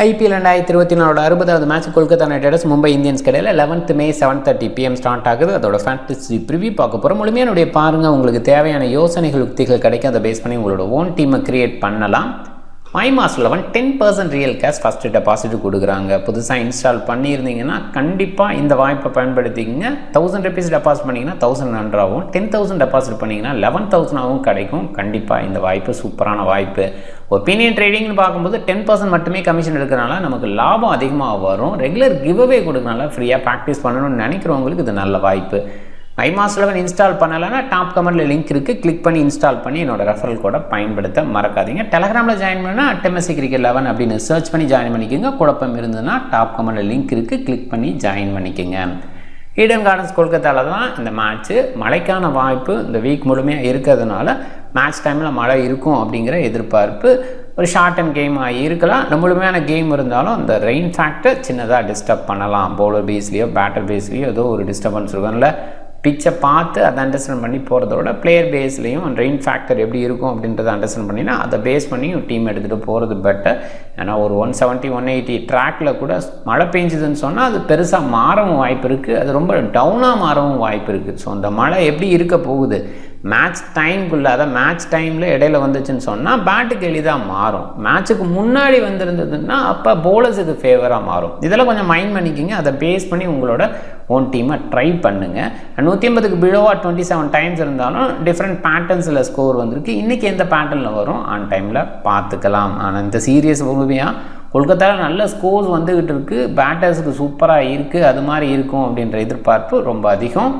IPL 2024 60வது match Kolkata Knight Riders Mumbai Indians இடையில 11th May 7:30 PM start ஆகுது. அதோட ஃபேண்டசி ப்ரிவியூ பார்க்க போகிறோம். முழுமையானுடைய பாருங்கள், உங்களுக்கு தேவையான யோசனைகள் யுக்திகள் கிடைக்கும். அதை பேஸ் பண்ணி உங்களோட ஓன் டீமை கிரியேட் பண்ணலாம். MyMass11 10% real cash first deposit கொடுக்குறாங்க. புதுசாக இன்ஸ்டால் பண்ணியிருந்தீங்கன்னா கண்டிப்பாக இந்த வாய்ப்பை பயன்படுத்திக்கிங்க. 1000 rupees டெபாசிட் பண்ணிங்கன்னா 1100 ஆகும். 10,000 டெபாசிட் பண்ணிங்கன்னா 11,000 ஆகும் கிடைக்கும். கண்டிப்பாக இந்த வாய்ப்பு சூப்பரான வாய்ப்பு. ஒப்பீனியன் ட்ரேடிங்னு பார்க்கும்போது 10% மட்டுமே கமிஷன் எடுக்கிறனால நமக்கு லாபம் அதிகமாக வரும். ரெகுலர் கிவ்அவே கொடுக்கறனால ஃப்ரீயாக ப்ராக்டிஸ் பண்ணணும்னு நினைக்கிறவங்களுக்கு இது நல்ல வாய்ப்பு. MyMass11 இன்ஸ்டால் பண்ணலைன்னா டாப் கமெண்ட்டில் லிங்க் இருக்குது, கிளிக் பண்ணி இன்ஸ்டால் பண்ணி என்னோட ரெஃபரல் கோடை பயன்படுத்த மறக்காதீங்க. டெலகிராமில் ஜாயின் பண்ணால் MSC Cricket 11 அப்படின்னு சர்ச் பண்ணி ஜாயின் பண்ணிக்கோங்க. குழப்பம் இருந்ததுன்னா டாப் கமெண்ட்டில் லிங்க் இருக்குது, கிளிக் பண்ணி ஜாயின் பண்ணிக்கோங்க. ஈடன் கார்டன்ஸ் கொல்கத்தாவில் தான் இந்த மேட்ச்சு. மழைக்கான வாய்ப்பு இந்த வீக் முழுமையாக இருக்கிறதுனால மேட்ச் டைமில் மழை இருக்கும் அப்படிங்கிற எதிர்பார்ப்பு. ஒரு ஷார்ட் அண்ட் கேமாக இருக்கலாம். முழுமையான கேம் இருந்தாலும் அந்த ரெயின் ஃபேக்டர் சின்னதாக டிஸ்டர்ப் பண்ணலாம். பவுலர் பேஸ்லேயோ பேட்டர் பேஸ்லேயோ ஏதோ ஒரு டிஸ்டர்பன்ஸ் இருக்கும்ல. பிச்சை பார்த்து அதை அண்டர்ஸ்டாண்ட் பண்ணி போகிறதோட பிளேயர் பேஸ்லேயும் ரெயின் ஃபேக்டர் எப்படி இருக்கும் அப்படின்றத அண்டர்ஸ்டாண்ட் பண்ணினா அதை பேஸ் பண்ணி ஒரு டீம் எடுத்துகிட்டு போகிறது பெட்டர். ஏன்னா ஒரு 170 180 ட்ராக்கில் கூட மழை பெஞ்சுதுன்னு சொன்னால் அது பெருசாக மாறவும் வாய்ப்பு இருக்குது. அது ரொம்ப டவுனாக மாறவும் வாய்ப்பு இருக்குது. ஸோ அந்த மழை எப்படி இருக்க போகுது மேட்ச் டைம்குள்ளே, அதை மேட்ச் டைமில் இடையில வந்துச்சுன்னு சொன்னால் பேட்டுக்கு எளிதாக மாறும். மேட்ச்சுக்கு முன்னாடி வந்திருந்ததுன்னா அப்போ போலர்ஸுக்கு ஃபேவராக மாறும். இதெல்லாம் கொஞ்சம் மைண்ட் பண்ணிக்கிங்க. அதை பேஸ் பண்ணி உங்களோட ஓன் டீமை ட்ரை பண்ணுங்கள். 150க்கு பிலோவாக 27 டைம்ஸ் இருந்தாலும் டிஃப்ரெண்ட் பேட்டர்ன்ஸில் ஸ்கோர் வந்திருக்கு. இன்றைக்கி எந்த பேட்டர்னில் வரும் ஆன் டைமில் பார்த்துக்கலாம். ஆனால் இந்த சீரியஸ் முழுமையாக கொல்கத்தாவில் நல்ல ஸ்கோர்ஸ் வந்துக்கிட்டு இருக்குது. பேட்டர்ஸுக்கு சூப்பராக இருக்குது. அது மாதிரி இருக்கும் அப்படின்ற எதிர்பார்ப்பு ரொம்ப அதிகம்.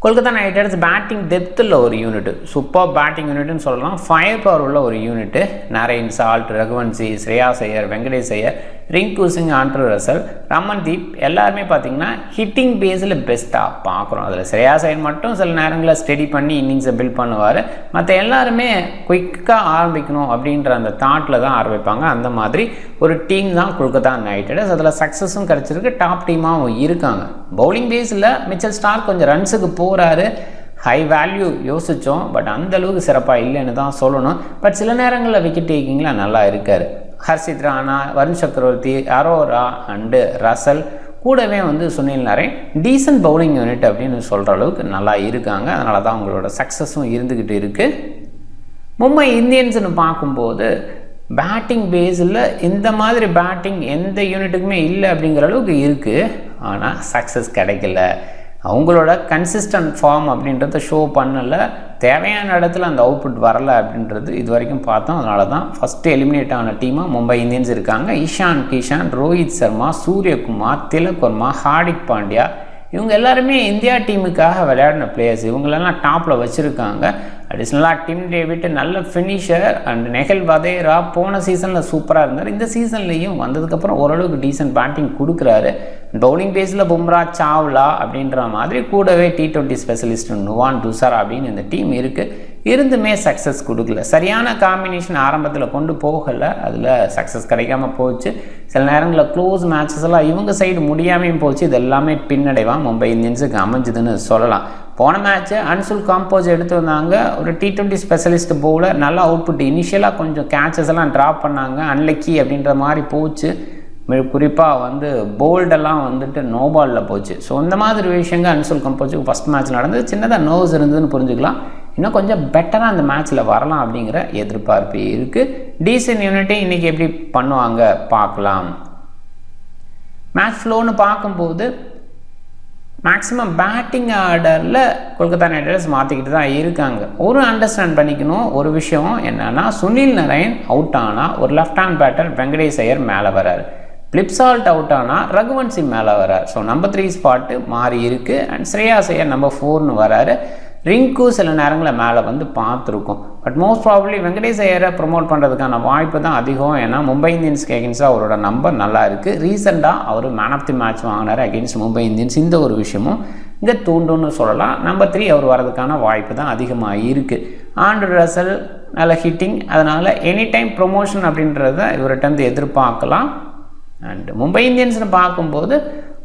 கொல்கத்தா நைட் ரைடர்ஸ் பேட்டிங் டெப்த்தில் ஒரு யூனிட்டு, சூப்பர் பேட்டிங் யூனிட்னு சொல்லலாம். ஃபயர் பவர் உள்ள ஒரு unit. Narine, Salt, Raghuvanshi, Shreyas Iyer, Venkatesh Iyer, Rinku Singh, Andre Russell, Ramandeep எல்லாருமே பார்த்திங்கன்னா ஹிட்டிங் பேஸில் பெஸ்ட்டாக பார்க்குறோம். அதில் ஸ்ரேயாஸ் ஐயர் மட்டும் சில நேரங்களில் ஸ்டெடி பண்ணி இன்னிங்ஸை பில்ட் பண்ணுவார். மற்ற எல்லாருமே குயிக்காக ஆரம்பிக்கணும் அப்படின்ற அந்த தாட்டில் தான் ஆரம்பிப்பாங்க. அந்த மாதிரி ஒரு டீம் தான் கொல்கத்தா நைட் ரைடர்ஸ். அதில் சக்ஸஸும் கிடச்சிருக்கு, டாப் டீமாகவும் இருக்காங்க. பவுலிங் பேஸில் மிச்சல் ஸ்டார்க் கொஞ்சம் ரன்ஸுக்கு போகிறாரு. ஹை வேல்யூ யோசித்தோம், பட் அந்தளவுக்கு சிறப்பாக இல்லைன்னு தான் சொல்லணும். பட் சில நேரங்களில் விக்கெட் டேக்கிங்கில் நல்லா இருக்கார். ஹர்ஷித் ராணா, வருண் சக்கரவர்த்தி, அரோரா அண்டு ரசல் கூடவே Sunil Narine decent bowling unit அப்படின்னு சொல்கிற அளவுக்கு நல்லா இருக்காங்க. அதனால தான் அவங்களோட சக்ஸஸும் இருந்துக்கிட்டு இருக்குது. மும்பை இந்தியன்ஸ்னு பார்க்கும்போது பேட்டிங் பேஸில் இந்த மாதிரி பேட்டிங் எந்த யூனிட்டுக்குமே இல்லை அப்படிங்கிற அளவுக்கு இருக்குது. ஆனால் சக்ஸஸ் கிடைக்கல. அவங்களோட கன்சிஸ்டன்ட் ஃபார்ம் அப்படின்றத ஷோ பண்ணலை. தேவையான இடத்துல அந்த அவுட்புட் வரலை அப்படின்றது இது வரைக்கும் பார்த்தோம். அதனால தான் ஃபஸ்ட்டு எலிமினேட் ஆன டீமாக மும்பை இந்தியன்ஸ் இருக்காங்க. இஷான் கிஷான், ரோஹித் சர்மா, சூரியகுமார், திலக் வர்மா, ஹார்திக் பாண்டியா இவங்க எல்லாருமே இந்தியா டீமுக்காக விளையாடின பிளேயர்ஸ். இவங்களெல்லாம் டாப்பில் வச்சுருக்காங்க. அடிஷ்னலாக டிம் டேவிட் நல்ல ஃபினிஷர் அண்ட் நெஹல் வதேரா போன சீசனில் சூப்பராக இருந்தார். இந்த சீசன்லேயும் வந்ததுக்கப்புறம் ஓரளவுக்கு டீசன்ட் பேட்டிங் கொடுக்குறாரு. பவுலிங் பேஸில் பும்ரா, சாவ்லா அப்படின்ற மாதிரி கூடவே T20 ஸ்பெஷலிஸ்ட் நுவான் துசாரா அப்படின்னு இந்த டீம் இருக்குது. இருந்துமே சக்ஸஸ் கொடுக்கல. சரியான காம்பினேஷன் ஆரம்பத்தில் கொண்டு போகலை. அதில் சக்ஸஸ் கிடைக்காமல் போச்சு. சில நேரங்களில் க்ளோஸ் மேட்சஸ் எல்லாம் இவங்க சைடு முடியாமையும் போச்சு. இது எல்லாமே பின்னடைவாக மும்பை இந்தியன்ஸுக்கு அமைஞ்சுதுன்னு சொல்லலாம். போன மேட்ச்சு அன்சுல் காம்போஸ் எடுத்து வந்தாங்க. ஒரு T20 ஸ்பெஷலிஸ்ட் பவுலர் நல்ல அவுட்புட். இனிஷியலாக கொஞ்சம் கேட்சஸ் எல்லாம் ட்ராப் பண்ணாங்க. அன்லக்கி அப்படின்ற மாதிரி போச்சு. குறிப்பாக போல்டெல்லாம் நோ பாலில் போச்சு. ஸோ இந்த மாதிரி விஷயங்கள் அன்சுல் காம்போஸுக்கு ஃபஸ்ட் மேட்ச் நடந்தது. சின்னதாக நர்வ்ஸ் இருந்ததுன்னு புரிஞ்சுக்கலாம். இன்னும் கொஞ்சம் பெட்டராக அந்த மேட்ச்சில் வரலாம் அப்படிங்கிற எதிர்பார்ப்பு இருக்குது. டீசன்ட் யூனிட்டே இன்றைக்கி எப்படி பண்ணுவாங்க பார்க்கலாம். மேட்ச் ஃப்ளோன்னு பார்க்கும்போது மேக்ஸிமம் பேட்டிங் ஆர்டரில் கொல்கத்தா நைட் ரைடர்ஸ் மாற்றிக்கிட்டு தான் இருக்காங்க. ஒரு அண்டர்ஸ்டாண்ட் பண்ணிக்கணும் ஒரு விஷயம் என்னென்னா, சுனில் நரேன் அவுட் ஆனால் ஒரு left hand batter Venkatesh Iyer மேலே வராரு. பிளிப்சால்ட் அவுட் ஆனால் ரகுவன்சி மேலே வரார். ஸோ நம்பர் 3 ஸ்பாட்டு மாறி இருக்குது. அண்ட் ஸ்ரேயாஸ் ஐயர் நம்பர் 4ன்னு வராரு. ரிங்கு சில நேரங்களில் மேலே பார்த்துருக்கோம். பட் மோஸ்ட் ப்ராபப்ளி வெங்கடேஷ் ஐயரை ப்ரொமோட் பண்ணுறதுக்கான வாய்ப்பு தான் அதிகம். ஏன்னா மும்பை இந்தியன்ஸ்க்கு அகேன்ஸ்டாக அவரோட நம்பர் நல்லா இருக்குது. ரீசெண்டாக அவர் மேன் ஆஃப் தி மேட்ச் வாங்கினார் அகேன்ஸ்ட் மும்பை இந்தியன்ஸ். இந்த ஒரு விஷயமும் இங்கே தூண்டுன்னு சொல்லலாம். நம்பர் 3 அவர் வரதுக்கான வாய்ப்பு தான் அதிகமாக இருக்குது. ஆண்ட்ரூ ரசல் நல்ல ஹிட்டிங். அதனால் எனி டைம் ப்ரொமோஷன் அப்படின்றத இவர்கிட்ட எதிர்பார்க்கலாம். அண்ட் மும்பை இந்தியன்ஸ்னு பார்க்கும்போது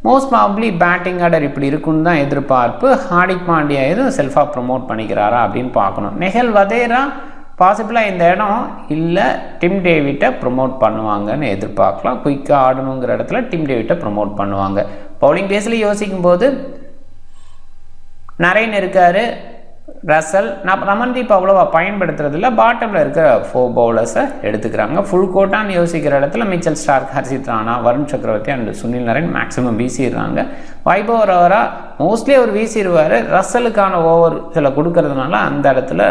மோஸ்ட் ப்ராபப்ளி பேட்டிங் ஆர்டர் இப்படி இருக்குன்னு தான் எதிர்பார்ப்பு. ஹார்திக் பாண்டியா எதுவும் செல்ஃபாக ப்ரொமோட் பண்ணிக்கிறாரா அப்படின்னு பார்க்கணும். நெஹல் வதேரா பாசிபிளாக இந்த இடம் இல்லை டிம் டேவிட்டை ப்ரொமோட் பண்ணுவாங்கன்னு எதிர்பார்க்கலாம். குயிக்காக ஆடணுங்கிற இடத்துல டிம் டேவிட்டை ப்ரொமோட் பண்ணுவாங்க. பவுலிங் பேஸில் யோசிக்கும்போது நரேன் இருக்கார், ரசல், ரமன்தீப் அவ்வளோவா பயன்படுத்துறதில்ல. பாட்டமில் இருக்கிற 4 பவுலர்ஸை எடுத்துக்கிறாங்க. ஃபுல் கோட்டான்னு யோசிக்கிற இடத்துல மிச்சல் ஸ்டார்க், ஹர்ஷித் ராணா, வருண் சக்கரவர்த்தி அண்ட் சுனில் நரேன் மேக்ஸிமம் வீசிடுறாங்க. வைபவ் ஓவரா மோஸ்ட்லி அவர் வீசிடுவார். ரசலுக்கான ஓவர் சில கொடுக்கறதுனால அந்த இடத்துல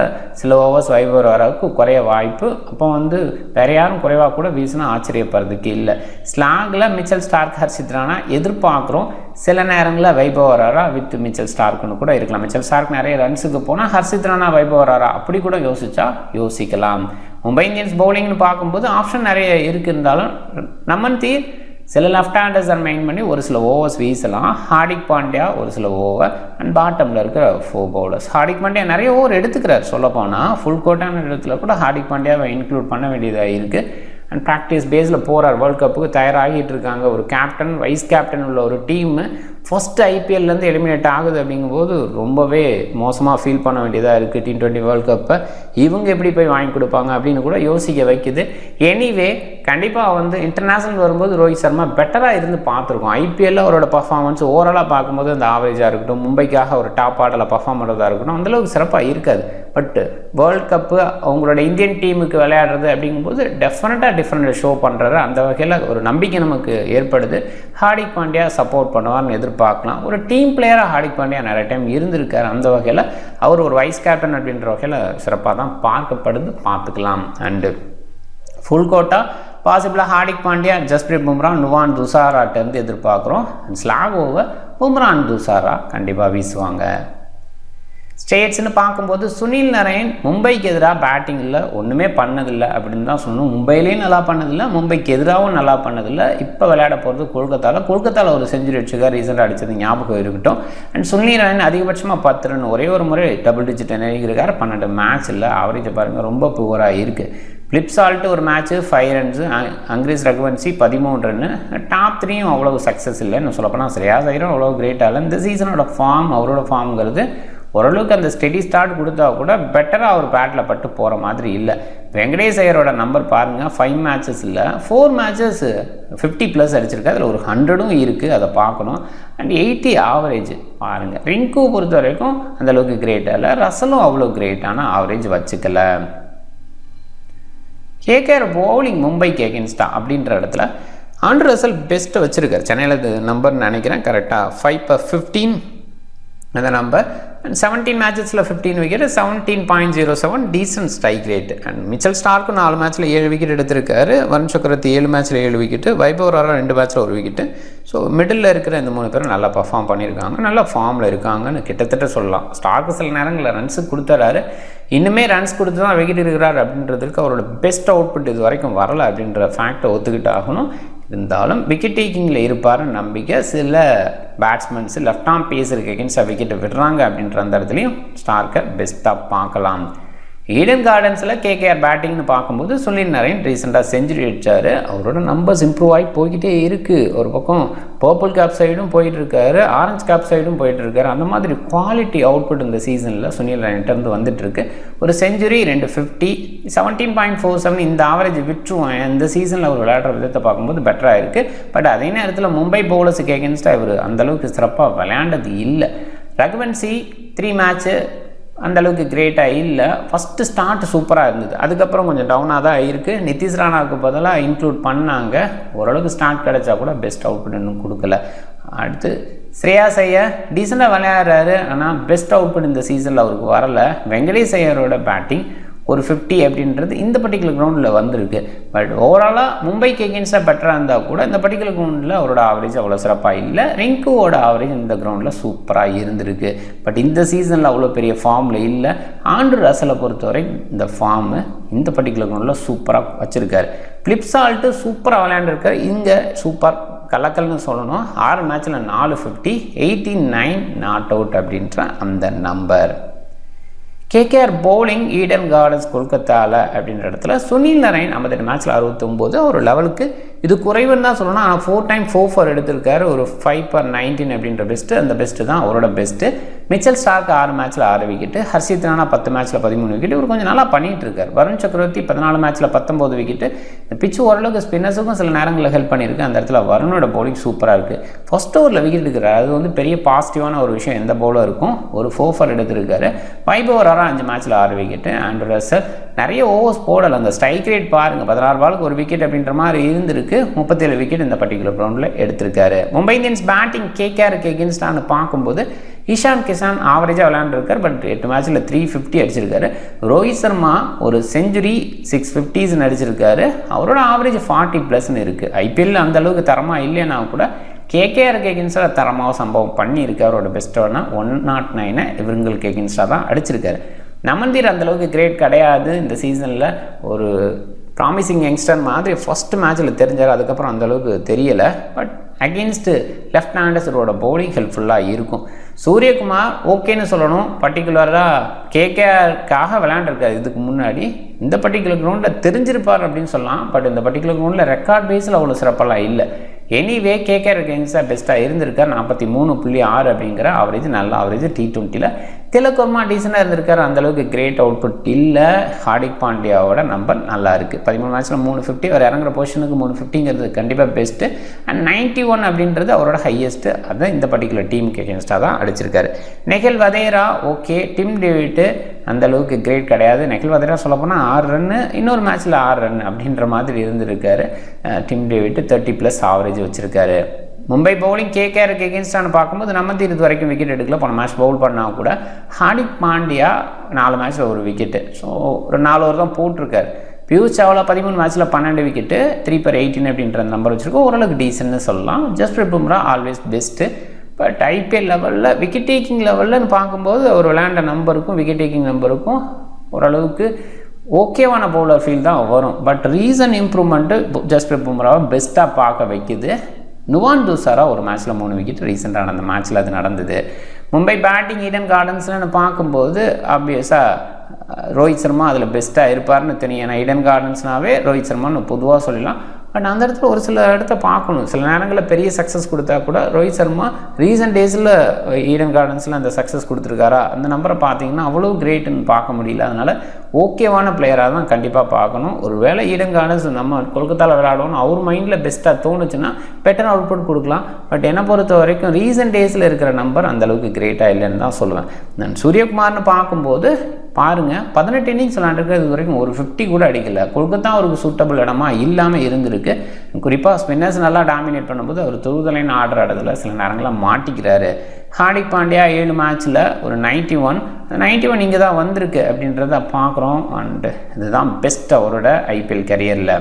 சில ஓவர்ஸ் வைபவ் ஓவராவுக்கு குறைய வாய்ப்பு. அப்போ வேறு யாரும் குறைவாக கூட வீசினா ஆச்சரியப்படுறதுக்கு இல்லை. ஸ்லாகில் மிச்சல் ஸ்டார்க், ஹர்ஷித் ராணா எதிர்பார்க்குறோம். சில நேரங்களில் வைபவ் ஓவரா வித் மிச்சல் ஸ்டார்க்குன்னு கூட இருக்கலாம். மிச்சல் ஸ்டார்க் நிறைய ரன்ஸுக்கு போனால் ஹர்ஷித் ராணா, வைபவ் ஓவரா அப்படி கூட யோசிக்கலாம். மும்பை இந்தியன்ஸ் பவுலிங்னு பார்க்கும்போது ஆப்ஷன் நிறைய இருந்தாலும் நமன்தீர் சில லெஃப்ட் ஹேண்டர்ஸை மெயின் பண்ணி ஒரு சில ஓவர்ஸ் வீசலாம். ஹார்திக் பாண்டியா ஒரு சில ஓவர் அண்ட் பாட்டமில் இருக்கிற 4 பவுலர்ஸ். ஹார்திக் பாண்டியா நிறைய ஓவர் எடுத்துக்கிறார். சொல்லப்போனால் ஃபுல் கோட்டான இடத்துல கூட ஹார்திக் பாண்டியாவை இன்க்ளூட் பண்ண வேண்டியதாக இருக்குது. அண்ட் ப்ராக்டிஸ் பேஸில் போகிறார். வேர்ல்டு கப்புக்கு தயாராகிட்டு இருக்காங்க. ஒரு கேப்டன், வைஸ் கேப்டன் உள்ள ஒரு டீமு ஃபஸ்ட்டு ஐபிஎல்லேருந்து எலிமினேட் ஆகுது அப்படிங்கும்போது ரொம்பவே மோசமாக ஃபீல் பண்ண வேண்டியதாக இருக்குது. T20 வேர்ல்டு கப்பை இவங்க எப்படி போய் வாங்கி கொடுப்பாங்க அப்படின்னு கூட யோசிக்க வைக்குது. எனிவே கண்டிப்பாக இன்டர்நேஷ்னல் வரும்போது ரோஹித் சர்மா பெட்டராக இருந்து பார்த்துருக்கோம். ஐபிஎல்லில் அவரோட பர்ஃபார்மன்ஸ் ஓவராலாக பார்க்கும்போது அந்த ஆவரேஜாக இருக்கட்டும், மும்பைக்காக ஒரு டாப் ஆர்டரில் பர்ஃபார்ம் பண்ணுறதா இருக்கட்டும், அந்தளவுக்கு சிறப்பாக இருக்காது. பட் வேர்ல்டு கப்பு அவங்களோட இந்தியன் டீமுக்கு விளையாடுறது அப்படிங்கும்போது டெஃபினட்டாக டிஃப்ரெண்ட் ஷோ பண்ணுறாரு. அந்த வகையில் ஒரு நம்பிக்கை நமக்கு ஏற்படுது. ஹார்திக் பாண்டியா சப்போர்ட் பண்ணுவார்னு எதிர்பார்க்கலாம். ஒரு டீம் பிளேயராக ஹார்திக் பாண்டியா நிறைய டைம் இருந்திருக்கார். அந்த வகையில் அவர் ஒரு வைஸ் கேப்டன் அப்படின்ற வகையில் சிறப்பாக தான் பார்க்கப்படுது. பார்த்துக்கலாம். அண்டு ஃபுல் கோட்டா பாசிபிளாக ஹார்திக் பாண்டியா, ஜஸ்பிரீத் பும்ரா, நுவான் துசாராட்டேருந்து எதிர்பார்க்குறோம். ஸ்லாக் ஓவர் பும்ரான் துசாரா கண்டிப்பாக வீசுவாங்க. ஸ்டேட்ஸ்னு பார்க்கும்போது சுனில் நரேன் மும்பைக்கு எதிராக பேட்டிங்கில் ஒன்றுமே பண்ணதில்லை அப்படின்னு தான் சொல்லணும். மும்பையிலையும் நல்லா பண்ணதில்லை, மும்பைக்கு எதிராகவும் நல்லா பண்ணதில்லை. இப்போ விளையாட போகிறது கொல்கத்தாவில் ஒரு செஞ்சுரி அடிச்சுக்கார். ரீசெண்டாக அடித்தது ஞாபகம் இருக்கட்டும். அண்ட் சுனில் நரேன் அதிகபட்சமாக 10 ரன் ஒரே ஒரு முறை டபுள் டிஜிட் இருக்கார். 12 மேட்ச் இல்லை. ஆவரேஜை பாருங்கள், ரொம்ப புவராக இருக்குது. ஃபிளிப்சால்ட்டு ஒரு match 5 runs, Angkrish Raghuvanshi 13 run. Top 3யும் அவ்வளோ சக்ஸஸ் இல்லை. இன்னும் சொல்லப்போனால் ஸ்ரேயாஸ் ஐயரும் அவ்வளோ கிரேட்டாக இல்லை. இந்த சீசனோட ஃபார்ம், அவரோட ஃபார்ம்ங்கிறது ஓரளவுக்கு அந்த ஸ்டெடி ஸ்டார்ட் கொடுத்தா கூட பெட்டராக அவர் பேட்டில் பட்டு போகிற மாதிரி இல்லை. வெங்கடேஷ் ஐயரோட நம்பர் பாருங்கள், 5 மேட்சஸ் இல்லை, 4 மேட்சஸ் 50+ அடிச்சிருக்கு. அதில் ஒரு 100ம் இருக்குது, அதை பார்க்கணும். அண்ட் 80 ஆவரேஜ் பாருங்கள். ரிங்கு பொறுத்த வரைக்கும் அந்தளவுக்கு கிரேட்டாக இல்லை. ரசலும் அவ்வளோ கிரேட்டான ஆவரேஜ் வச்சுக்கல. கேகேஆர் பவுலிங் மும்பைக்கு எகென்ஸ்டா அப்படின்ற இடத்துல ஆண்ட்ரூ ரசல் பெஸ்ட்டை வச்சுருக்கார். சென்னையில் நம்பர்னு நினைக்கிறேன் கரெக்டாக 5/15 அந்த நம்பர். அண்ட் 17 மேட்சஸில் 15 wicket, 17.07 decent strike rate. And Mitchell ஸ்டார்க்கும் 4 மேட்ச்சில் 7 விக்கெட் எடுத்திருக்காரு. வருண் சக்கரவர்த்தி 7 மேட்ச்சில் 7 விக்கெட்டு, வைபவ் ஓவரா 2 மேட்ச்சில் 1 விக்கெட்டு. ஸோ மிடில் இருக்கிற இந்த 3 பேரும் நல்லா பர்ஃபார்ம் பண்ணியிருக்காங்க, நல்லா ஃபார்மில் இருக்காங்கன்னு கிட்டத்தட்ட சொல்லலாம். ஸ்டார்க்கு சில நேரங்களில் ரன்ஸு கொடுத்துறாரு, இன்னுமே ரன்ஸ் கொடுத்து தான் விக்கெட் இருக்கிறார் அப்படின்றதுக்கு அவரோட பெஸ்ட் அவுட்புட் இது வரைக்கும் வரலை அப்படின்ற ஃபேக்டை ஒத்துக்கிட்டு ஆகணும். இருந்தாலும் விக்கெட் டேக்கிங்கில் இருப்பாருன்னு நம்பிக்கை. சில பேட்ஸ்மென்ஸு லெஃப்ட் ஆர்ம் பேஸருக்கு எகென்ஸ்டாக விக்கெட்டை விடுறாங்க அப்படின்ற அந்த இடத்துலையும் ஸ்டார்க்கை பெஸ்ட்டாக பார்க்கலாம். ஈடன் கார்டன்ஸில் கேகேஆர் பேட்டிங்னு பார்க்கும்போது சுனில் நரேன் ரீசெண்டாக செஞ்சுரி அடித்தார். அவரோட நம்பர்ஸ் இம்ப்ரூவ் ஆகி போய்கிட்டே இருக்குது. ஒரு பக்கம் பர்பிள் கேப் சைடும் போயிட்டுருக்காரு, ஆரஞ்சு கேப் சைடும் போயிட்டுருக்காரு. அந்த மாதிரி குவாலிட்டி அவுட்புட் இந்த சீசனில் சுனில் நரேன்கிட்டருந்து வந்துட்டுருக்கு. ஒரு செஞ்சுரி, 250, 17.47 இந்த ஆவரேஜ் விட்டுருவோம். இந்த சீசனில் அவர் விளையாடுற விதத்தை பார்க்கும்போது பெட்டராக இருக்குது. பட் அதே நேரத்தில் மும்பை பவுலர்ஸுக்கு எகென்ஸ்டாக இவர் அந்தளவுக்கு சிறப்பாக விளையாண்டது இல்லை. ரகுவன்சி 3 மேட்ச்சு அந்தளவுக்கு கிரேட்டாக இல்லை. ஃபஸ்ட்டு ஸ்டார்ட் சூப்பராக இருந்தது, அதுக்கப்புறம் கொஞ்சம் டவுனாக தான் இருக்குது. நிதிஷ் ராணாவுக்கு பதிலாக இன்க்ளூட் பண்ணாங்க. ஓரளவுக்கு ஸ்டார்ட் கிடச்சா கூட பெஸ்ட் அவுட்புட் இன்னும் கொடுக்கல. அடுத்து ஸ்ரேயாஸ் ஐயர் டீசெண்டாக விளையாடுறாரு, ஆனால் பெஸ்ட் அவுட்புட் இந்த சீசனில் அவருக்கு வரலை. வெங்கடேஷ் ஐயரோட பேட்டிங் ஒரு 50 அப்படின்றது இந்த பர்டிகுலர் கிரவுண்டில் வந்திருக்கு. பட் ஓவராலாக மும்பைக்கு எகென்ஸ்டாக பெட்டராக இருந்தால் கூட இந்த பர்டிகுலர் கிரவுண்டில் அவரோட ஆவரேஜ் அவ்வளோ சிறப்பாக இல்லை. ரிங்குவோட ஆவரேஜ் இந்த கிரவுண்டில் சூப்பராக இருந்திருக்கு. பட் இந்த சீசனில் அவ்வளோ பெரிய ஃபார்மில் இல்லை. ஆண்ட்ரூ ரசலை பொறுத்தவரை இந்த ஃபார்மு இந்த பர்டிகுலர் கிரவுண்டில் சூப்பராக வச்சுருக்காரு. ஃபிளிப்சால்ட்டு சூப்பராக விளையாண்டுருக்காரு. இங்கே சூப்பர் கலக்கல்னு சொல்லணும். 6 மேட்ச்சில் 450, 89 நாட் அவுட் அப்படின்ற அந்த number. KKR bowling Eden gardens கொல்கத்தாவில் அப்படின்ற இடத்துல சுனில் நரேன் 52 மேட்ச்சில் 69 ஒரு லெவலுக்கு இது குறைவுன்னு தான் சொல்லணும். ஆனால் 4 டைம் 4 எடுத்திருக்காரு. ஒரு 5/19 அப்படின்ற பெஸ்ட்டு, அந்த பெஸ்ட்டு தான் அவரோட பெஸ்ட்டு. மிச்சல் ஸ்டார்க் 6 மேட்ச்சில் 6 விக்கெட்டு, ஹர்ஷித் ராணா 10 மேட்ச்சில் 13 விக்கெட்டு. இவர் கொஞ்சம் நல்லா பண்ணிகிட்டு இருக்கார். வருண் சக்கரவர்த்தி 14 மேட்ச்சில் 19 விக்கெட்டு. இந்த பிச்சு ஓரளவுக்கு ஸ்பின்னர்ஸுக்கும் சில நேரங்களில் ஹெல்ப் பண்ணியிருக்கு. அந்த இடத்துல வருணோட பவுலிங் சூப்பராக இருக்குது. ஃபர்ஸ்ட் ஓவரில் விக்கெட் எடுக்கிறார், அது வந்து பெரிய பாசிட்டிவான ஒரு விஷயம் எந்த பவுலர் இருக்கும். ஒரு 4 எடுத்திருக்காரு. வைபவ் ராரா 5 மேட்ச்சில் 6 விக்கெட்டு. ஆண்ட்ரூ ரசல் நிறைய ஓவர்ஸ் போடலை. அந்த ஸ்ட்ரைக் ரேட் பாருங்கள், 16 பாலுக்கு 1 விக்கெட் அப்படின்ற மாதிரி இருந்திருக்கு. 37 விக்கெட் இந்த பர்டிகுலர் ரவுண்டில் எடுத்திருக்காரு. மும்பை இந்தியன்ஸ் பேட்டிங் கேகேஆருக்கு எகென்ஸ்டான்னு பார்க்கும்போது இஷான் கிஷான் ஆவரேஜாக விளையாண்டுருக்கார். பட் 8 மேட்ச்சில் 350 அடிச்சிருக்காரு. ரோஹித் சர்மா ஒரு செஞ்சுரி 650s அடிச்சிருக்காரு. அவரோட ஆவரேஜ் 40+ இருக்குது. ஐபிஎல் அந்த அளவுக்கு தரமாக இல்லைன்னா கூட கேகேஆருக்கு எகென்ஸ்டாக தரமாக சம்பவம் பண்ணியிருக்கு. அவரோட பெஸ்ட்டான 109 இவங்களுக்கு எகென்ஸ்டாக தான் அடிச்சிருக்காரு. நமந்தீர் அந்தளவுக்கு கிரேட் கிடையாது. இந்த சீசனில் ஒரு ப்ராமிசிங் யங்ஸ்டர் மாதிரி ஃபஸ்ட்டு மேட்ச்சில் தெரிஞ்சார். அதுக்கப்புறம் அந்தளவுக்கு தெரியலை. பட் அகெயின்ஸ்ட்டு லெஃப்ட் ஹேண்டர்ஸரோட பவுலிங் ஹெல்ப்ஃபுல்லாக இருக்கும். சூரியகுமார் ஓகேன்னு சொல்லணும். பர்டிகுலராக கேகேஆருக்காக விளையாண்டுருக்காரு இதுக்கு முன்னாடி. இந்த பர்டிகுலர் கிரவுண்டில் தெரிஞ்சிருப்பார் அப்படின்னு சொல்லலாம். பட் இந்த பர்டிகுலர் கிரவுண்டில் ரெக்கார்ட் பேஸில் அவ்வளோ சிறப்பெல்லாம் இல்லை. எனிவே கேகேஆர் எகென்ஸ்டாக பெஸ்ட்டாக இருந்திருக்கார். 43.6 அப்படிங்கிற ஆவரேஜ், நல்ல ஆவரேஜ். T20ல் திலக் வர்மா டீசெண்டாக இருந்திருக்கார். அந்தளவுக்கு கிரேட் அவுட்புட் இல்லை. ஹார்திக் பாண்டியாவோட நம்பர் நல்லா இருக்குது. 13 மேட்ச்சில் 350. அவர் இறங்குற பொசிஷனுக்கு 350ங்கிறது கண்டிப்பாக பெஸ்ட்டு. அண்ட் 91 அப்படின்றது அவரோட ஹையஸ்ட்டு. அதை இந்த பர்டிகுலர் டீமுக்கு எகென்ஸ்டாக தான் அடிச்சிருக்காரு. நெகில் வதேரா ஓகே. டிம் டேவிட்டு அந்தளவுக்கு கிரேட் கிடையாது. நெகில் வதேரா சொல்லப்போனால் 6 ரன்னு, இன்னொரு மேட்ச்சில் 6 ரன் அப்படின்ற மாதிரி இருந்திருக்காரு. டிம் டேவிட்டு 30+ ஆவரேஜ் வச்சுருக்காரு. மும்பை பவுலிங் கேகேஆருக்கு எகென்ஸ்டான்னு பார்க்கும்போது நமந்தீர் இது வரைக்கும் விக்கெட் எடுக்கல. போன மேட்ச் பவுல் பண்ணால் கூட ஹார்திக் பாண்டியா 4 மேட்ச்சில் 1 விக்கெட்டு. ஸோ ஒரு 4 ஓவர் தான் போட்டிருக்காரு. பியூஷ் சாவ்லா 13 மேட்ச்சில் 12 விக்கெட்டு, 3/18 அப்படின்ற நம்பர் வச்சுருக்கோம். ஓரளவுக்கு டீசென்ட்னு சொல்லலாம். Jasprit Bumrah always best. But IPL லெவலில் விக்கெட் டேக்கிங் லெவலில் பார்க்கும்போது ஒரு விளையாண்ட நம்பருக்கும் விக்கெட் டேக்கிங் நம்பருக்கும் ஓரளவுக்கு ஓகேவான பவுலர் ஃபீல் தான் வரும். பட் ரீசன் இம்ப்ரூவ்மெண்ட்டு ஜஸ்பிரீத் பும்ராவை பெஸ்ட்டாக பார்க்க வைக்குது. நுவான் துசாரா ஒரு மேட்ச்சில் 3 விக்கெட். ரீசெண்டான அந்த மேட்ச்சில் அது நடந்தது. மும்பை பேட்டிங் ஈடன் கார்டன்ஸ்லன்னு பார்க்கும்போது ஆப்வியஸாக ரோஹித் சர்மா அதில் பெஸ்ட்டாக இருப்பார்னு தெரியும். ஏன்னா ஈடன் கார்டன்ஸ்னாவே ரோஹித் சர்மான்னு பொதுவாக சொல்லலாம். பட் அந்த இடத்துல ஒரு சில இடத்த பார்க்கணும். சில நேரங்களில் பெரிய சக்ஸஸ் கொடுத்தா கூட ரோஹித் சர்மா ரீசன்ட் டேஸில் ஈடன் கார்டன்ஸில் அந்த சக்ஸஸ் கொடுத்துருக்காரா, அந்த நம்பரை பார்த்தீங்கன்னா அவ்வளோ கிரேட்டுன்னு பார்க்க முடியல. அதனால் ஓகேவான பிளேயராக தான் கண்டிப்பாக பார்க்கணும். ஒரு வேளை ஈடன் கார்டன்ஸ் நம்ம கொல்கத்தாவில் விளையாடணும் அவர் மைண்டில் பெஸ்ட்டாக தோணுச்சுன்னா பெட்டர் அவுட்புட் கொடுக்கலாம். பட் என்னை பொறுத்த வரைக்கும் ரீசன்ட் டேஸில் இருக்கிற நம்பர் அந்தளவுக்கு கிரேட்டாக இல்லைன்னு தான் சொல்லுவேன். நான் சூரியகுமார்னு பார்க்கும்போது பாருங்கள், 18 இன்னிங்ஸ் விளையாண்டுருக்கு. இது வரைக்கும் ஒரு 50 கூட அடிக்கலை. கொல்கத்தா அவருக்கு சூட்டபிள் இடமா இல்லாமல் இருந்திருக்கு. குறிப்பாக ஸ்பின்னர்ஸ் நல்லா டாமினேட் பண்ணும்போது அவர் தொழுதலைன்னு ஆர்டர் இடத்துல சில நேரங்களில் மாட்டிக்கிறாரு. ஹார்திக் பாண்டியா 7 மேட்ச்சில் ஒரு 91 இங்கே தான் வந்திருக்கு அப்படின்றத பார்க்குறோம். அண்டு இதுதான் பெஸ்ட் அவரோட ஐபிஎல் கரியரில்.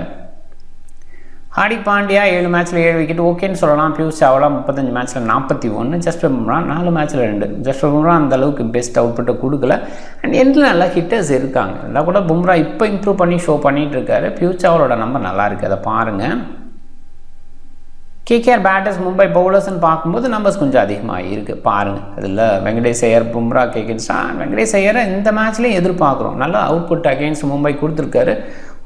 ஹார்திக் பாண்டியா 7 மேட்ச்சில் 7 விக்கெட் ஓகேன்னு சொல்லலாம். பியூஷ் சாவ்லா 35 மேட்ச்சில் 41. ஜஸ்பிரீத் பும்ரா 4 மேட்ச்சில் 2. ஜஸ்பிரீத் பும்ரா அந்த அளவுக்கு பெஸ்ட் அவுட்புட்டை கொடுக்கல. அண்ட் எண்டில் நல்லா ஹிட்டர்ஸ் இருக்காங்க. இருந்தால் கூட பும்ரா இப்போ இம்ப்ரூவ் பண்ணி ஷோ பண்ணிகிட்டு இருக்காரு. பியூஷ் சாவ்லோட நம்பர் நல்லா இருக்குது, அதை பாருங்கள். கேகேஆர் பேட்டர்ஸ் மும்பை பவுலர்ஸ்ன்னு பார்க்கும்போது நம்பர்ஸ் கொஞ்சம் அதிகமாக இருக்குது பாருங்கள். அதில் வெங்கடேஷ் ஐயர் பும்ரா வெங்கடேஷ் ஐயரை இந்த மேட்ச்லேயும் எதிர்பார்க்குறோம். நல்லா அவுட்புட் அகெயின்ஸ்ட் மும்பை கொடுத்துருக்காரு.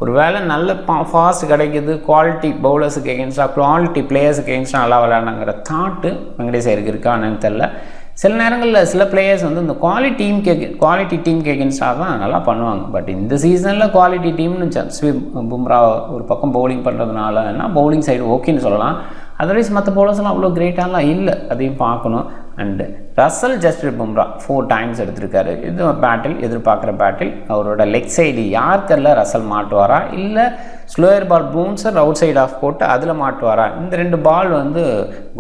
ஒரு வேளை நல்ல ஃபாஸ்ட் கிடைக்கிது, குவாலிட்டி பவுலர்ஸுக்கு எகென்ஸ்டாக குவாலிட்டி பிளேயர்ஸுக்கு எகென்ஸ்டாக நல்லா விளையாடுங்கிற தாட்டு வெங்கடேஷ் ஐயருக்கு இருக்கான்னு தெரில. சில நேரங்களில் சில பிளேயர்ஸ் வந்து இந்த குவாலிட்டி டீமுக்கு எகென்ஸ்டாக தான் நல்லா பண்ணுவாங்க. பட் இந்த சீசனில் குவாலிட்டி டீம்னு ஜஸ்பிரீத் பும்ரா ஒரு பக்கம் பவுலிங் பண்ணுறதுனால என்ன பவுலிங் சைடு ஓகேன்னு சொல்லலாம். அதர்வைஸ் மற்ற பவுலர்ஸ்லாம் அவ்வளோ கிரேட்டாலாம் இல்லை, அதையும் பார்க்கணும். And Russell Jasprit Bumrah 4 times எடுத்திருக்காரு. இது பேட்டில் எதிர்பார்க்குற பேட்டில். அவரோட லெக் சைடு யார்க்கரில் ரசல் மாட்டுவாரா, இல்லை slower ball bouncer outside off போட்டு அதில் மாட்டுவாரா, இந்த 2 பால் வந்து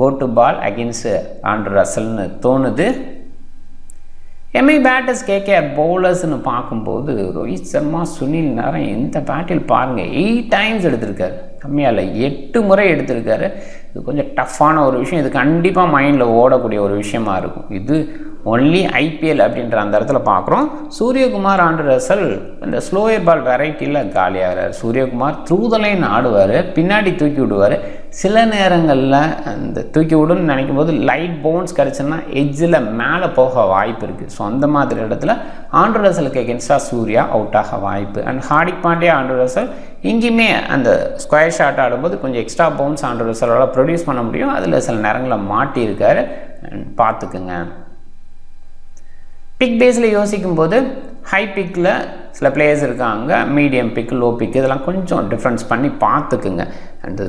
go to ball against Andrew ரசல்னு தோணுது. எம்ஐ பேட்டர்ஸ் கேகேஆர் பவுலர்ஸ்னு பார்க்கும்போது ரோஹித் சர்மா சுனில் நாராயண் இந்த பேட்டில் பாருங்கள் 8 டைம்ஸ் எடுத்திருக்காரு. கம்மியாக இல்லை, 8 முறை எடுத்திருக்காரு. இது கொஞ்சம் டஃப்பான ஒரு விஷயம். இது கண்டிப்பாக மைண்டில் ஓடக்கூடிய ஒரு விஷயமா இருக்கும். இது ஒன்லி ஐபிஎல் அப்படின்ற அந்த இடத்துல பார்க்குறோம். சூரியகுமார் ஆண்ட்ரூ ரசல் இந்த ஸ்லோயர் பால் வெரைட்டியில் காலியாகிறார். சூரியகுமார் த்ரூ த லைன் ஆடுவார், பின்னாடி தூக்கி விடுவார். சில நேரங்களில் அந்த தூக்கி விடுன்னு நினைக்கும் போது லைட் பவுன்ஸ் கிடச்சுன்னா எட்ஜில் மேலே போக வாய்ப்பு இருக்குது. ஸோ அந்த மாதிரி இடத்துல ஆண்ட்ரூ ரசலுக்கு எகென்ஸ்டாக சூர்யா அவுட் ஆக வாய்ப்பு. And Hardik Pandya Andrew Russell இங்கேயுமே அந்த ஸ்கொயர் ஷாட் ஆடும்போது கொஞ்சம் எக்ஸ்ட்ரா பவுன்ஸ் ஆண்ட்ரூ ரசலால் ப்ரொடியூஸ் பண்ண முடியும். அதில் சில நேரங்களில் மாட்டியிருக்காரு. பார்த்துக்குங்க. பிக் பேஸில் யோசிக்கும்போது ஹை பிக்கில் சில பிளேயர்ஸ் இருக்காங்க, மீடியம் பிக், லோ பிக், இதெல்லாம் கொஞ்சம் டிஃப்ரென்ஸ் பண்ணி பார்த்துக்குங்க. அண்ட்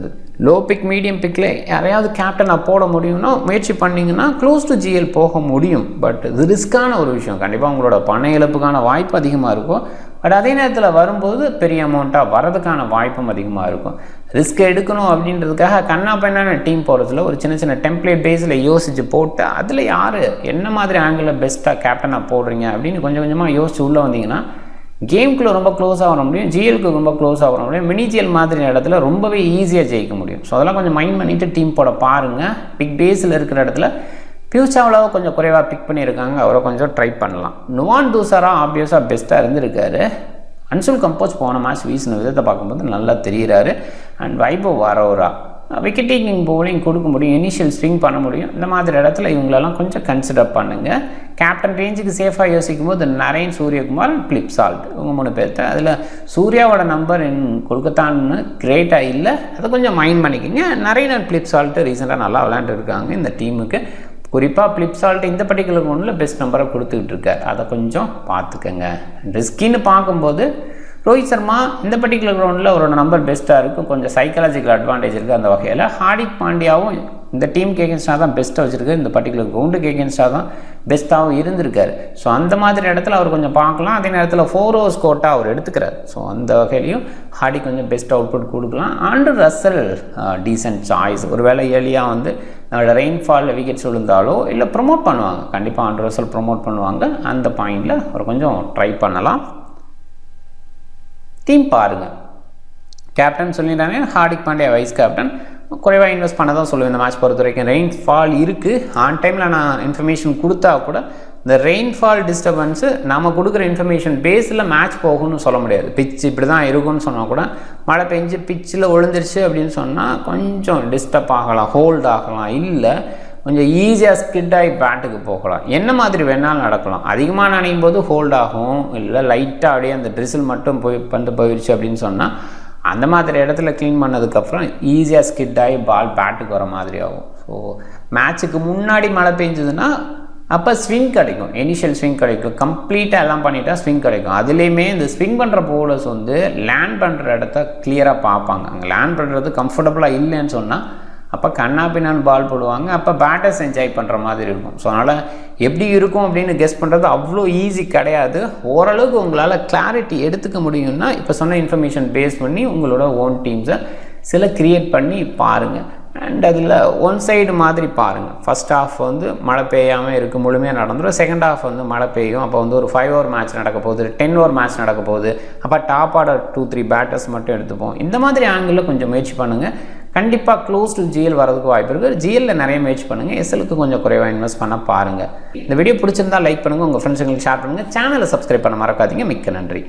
லோ பிக், மீடியம் பிக்கில் யாரையாவது கேப்டனாக போட முடியும்னா முயற்சி பண்ணிங்கன்னா க்ளோஸ் டு ஜிஎல் போக முடியும். பட் இது ரிஸ்க்கான ஒரு விஷயம். கண்டிப்பாக உங்களோட பண இழப்புக்கான வாய்ப்பு அதிகமாக இருக்கும். பட் அதே நேரத்தில் வரும்போது பெரிய அமௌண்ட்டாக வரதுக்கான வாய்ப்பும் அதிகமாக இருக்கும். ரிஸ்க் எடுக்கணும் அப்படின்றதுக்காக கண்ணா பெண்ணான டீம் போகிறதுல ஒரு சின்ன சின்ன டெம்ப்ளேட் பேஸில் யோசித்து போட்டு அதில் யார் என்ன மாதிரி ஆங்கிளில் பெஸ்ட்டாக கேப்டனாக போடுறீங்க அப்படின்னு கொஞ்சம் கொஞ்சமாக யோசித்து உள்ளே வந்தீங்கன்னா கேமுக்குள்ளே ரொம்ப க்ளோஸாக வர முடியும், ஜிஎலுக்கு ரொம்ப க்ளோஸாக வர முடியும், மினி ஜிஎல் மாதிரி இடத்துல ரொம்பவே ஈஸியாக ஜெயிக்க முடியும். ஸோ அதெல்லாம் கொஞ்சம் மைண்ட் பண்ணிவிட்டு டீம் போட பாருங்கள். பிக் பேஸில் இருக்கிற இடத்துல பியூச்சாவலாவை கொஞ்சம் குறைவாக பிக் பண்ணியிருக்காங்க, அவரை கொஞ்சம் ட்ரை பண்ணலாம். நுவான் தூசாரா ஆப்வியஸாக பெஸ்ட்டாக இருந்திருக்காரு. அன்சுல் கம்போஸ் போன மேட்ச் வீசின விதத்தை பார்க்கும்போது நல்லா தெரிகிறாரு. And Vaibhav Arora wicket taking bowling கொடுக்க முடியும், இனிஷியல் ஸ்விங் பண்ண முடியும். இந்த மாதிரி இடத்துல இவங்களெல்லாம் கொஞ்சம் கன்சிடர் பண்ணுங்கள். கேப்டன் ரேஞ்சுக்கு சேஃபாக யோசிக்கும் போது நரேன், சூரியகுமார், பிலிப் சால்ட் இவங்க 3 பேர்த்த. அதில் சூர்யாவோட நம்பர் கொல்கத்தான்னு கிரேட்டாக இல்லை, அதை கொஞ்சம் மைண்ட் பண்ணிக்கோங்க. நரேன் அண்ட் பிலிப் சால்ட்டு ரீசெண்டாக நல்லா விளையாண்டுருக்காங்க இந்த டீமுக்கு. குறிப்பாக பிலிப் சால்ட் இந்த பர்டிகுலர் ஒன்றில் பெஸ்ட் நம்பரை கொடுத்துக்கிட்டு இருக்கார், அதை கொஞ்சம் பார்த்துக்கங்க. ரிஸ்கின்னு பார்க்கும்போது ரோஹித் சர்மா இந்த பர்டிகுலர் கிரவுண்டில் அவரோட நம்பர் பெஸ்ட்டாக இருக்கும், கொஞ்சம் சைக்காலஜிக்கல் அட்வான்டேஜ் இருக்குது அந்த வகையில். ஹார்திக் பாண்டியாவும் இந்த டீமுக்கு எகென்ஸ்டாக தான் பெஸ்ட்டாக வச்சுருக்காரு, இந்த பர்டிகுலர் கிரவுண்டுக்கு எகென்ஸ்டாக தான் பெஸ்ட்டாகவும் இருந்திருக்காரு. ஸோ அந்த மாதிரி இடத்துல அவர் கொஞ்சம் பார்க்கலாம். அதே நேரத்தில் 4 ஓவர்ஸ் கோட்டாக அவர் எடுத்துக்கிறார். ஸோ அந்த வகையிலையும் ஹார்திக் கொஞ்சம் பெஸ்ட் அவுட்புட் கொடுக்கலாம். Andrew Russell decent choice. ஒரு வேளை ஏர்லியாக வந்து ரெயின்ஃபாலில் விக்கெட்ஸ் விழுந்தாலோ இல்லை ப்ரொமோட் பண்ணுவாங்க, கண்டிப்பாக ஆண்ட்ரூ ரசல் ப்ரொமோட் பண்ணுவாங்க. அந்த பாயிண்டில் அவர் கொஞ்சம் ட்ரை பண்ணலாம். டீம் பாருங்கள். கேப்டன் சொல்லிட்டானே ஹார்திக் பாண்டியா வைஸ் கேப்டன், குறைவாக இன்வெஸ்ட் பண்ண தான் சொல்லுவேன் இந்த மேட்ச் பொறுத்த வரைக்கும். ரெயின்ஃபால் இருக்குது, ஆன் டைமில் நான் இன்ஃபர்மேஷன் கொடுத்தா கூட இந்த ரெயின்ஃபால் டிஸ்டர்பன்ஸு நம்ம கொடுக்குற இன்ஃபர்மேஷன் பேஸில் மேட்ச் போகும்னு சொல்ல முடியாது. பிச் இப்படி தான் இருக்கும்னு சொன்னால் கூட மழை பெஞ்சு பிச்சில் விழுந்துருச்சு அப்படின்னு சொன்னால் கொஞ்சம் டிஸ்டர்ப் ஆகலாம், ஹோல்ட் ஆகலாம், இல்லை கொஞ்சம் ஈஸியாக ஸ்கிட் ஆகி பேட்டுக்கு போகலாம், என்ன மாதிரி வேணாலும் நடக்கலாம். அதிகமாக நினைக்கும் போது ஹோல்ட் ஆகும், இல்லை லைட்டாக அப்படியே அந்த ட்ரிசில் மட்டும் போயிடுச்சு அப்படின்னு சொன்னால் அந்த மாதிரி இடத்துல க்ளீன் பண்ணதுக்கப்புறம் ஈஸியாக ஸ்கிட் ஆகி பால் பேட்டுக்கு வர மாதிரி ஆகும். ஸோ மேட்ச்சுக்கு முன்னாடி மழை பெஞ்சதுன்னா அப்போ ஸ்விங் கிடைக்கும், இனிஷியல் ஸ்விங் கிடைக்கும். கம்ப்ளீட்டாக எல்லாம் பண்ணிட்டா ஸ்விங் கிடைக்கும். அதுலேயுமே இந்த ஸ்விங் பண்ணுற பவுலர்ஸ் வந்து லேண்ட் பண்ணுற இடத்த கிளியராக பார்ப்பாங்க. அங்கே லேண்ட் பண்ணுறது கம்ஃபர்டபுளாக இல்லைன்னு சொன்னால் அப்போ கண்ணா பின்னான்னு பால் போடுவாங்க, அப்போ பேட்டர்ஸ் என்ஜாய் பண்ணுற மாதிரி இருக்கும். ஸோ அதனால் எப்படி இருக்கும் அப்படின்னு கெஸ் பண்ணுறது அவ்வளோ ஈஸி கிடையாது. ஓரளவுக்கு உங்களால் கிளாரிட்டி எடுத்துக்க முடியும்னா இப்போ சொன்ன இன்ஃபர்மேஷன் பேஸ் பண்ணி உங்களோட ஓன் டீம்ஸை சில க்ரியேட் பண்ணி பாருங்கள். அண்ட் அதில் ஒன் சைடு மாதிரி பாருங்கள். ஃபஸ்ட் ஹாஃப் வந்து மழை பெய்யாமல் இருக்குது, முழுமையாக நடந்துடும். செகண்ட் ஹாஃப் வந்து மழை பெய்யும், அப்போ வந்து ஒரு 5 ஓவர் மேட்ச் நடக்க போகுது, 10 ஓவர் மேட்ச் நடக்க போகுது. அப்போ டாப் ஆர்டர் 2-3 பேட்டர்ஸ் மட்டும் எடுத்துப்போம். இந்த மாதிரி ஆங்கிளில் கொஞ்சம் முயற்சி பண்ணுங்கள். கண்டிப்பாக க்ளோஸ் டு ஜிஎல் வரதுக்கு வாய்ப்பு இருக்குது. ஜிஎல்லில் நிறைய முயற்சி பண்ணுங்கள், எஸ்எலுக்கு கொஞ்சம் குறைவாக இன்வெஸ்ட் பண்ண பாருங்கள். இந்த வீடியோ பிடிச்சிருந்தால் லைக் பண்ணுங்கள், உங்கள் ஃப்ரெண்ட்ஸுங்களுக்கு ஷேர் பண்ணுங்கள், சேனலை சப்ஸ்கிரைப் பண்ண மறக்காதீங்க. மிக்க நன்றி.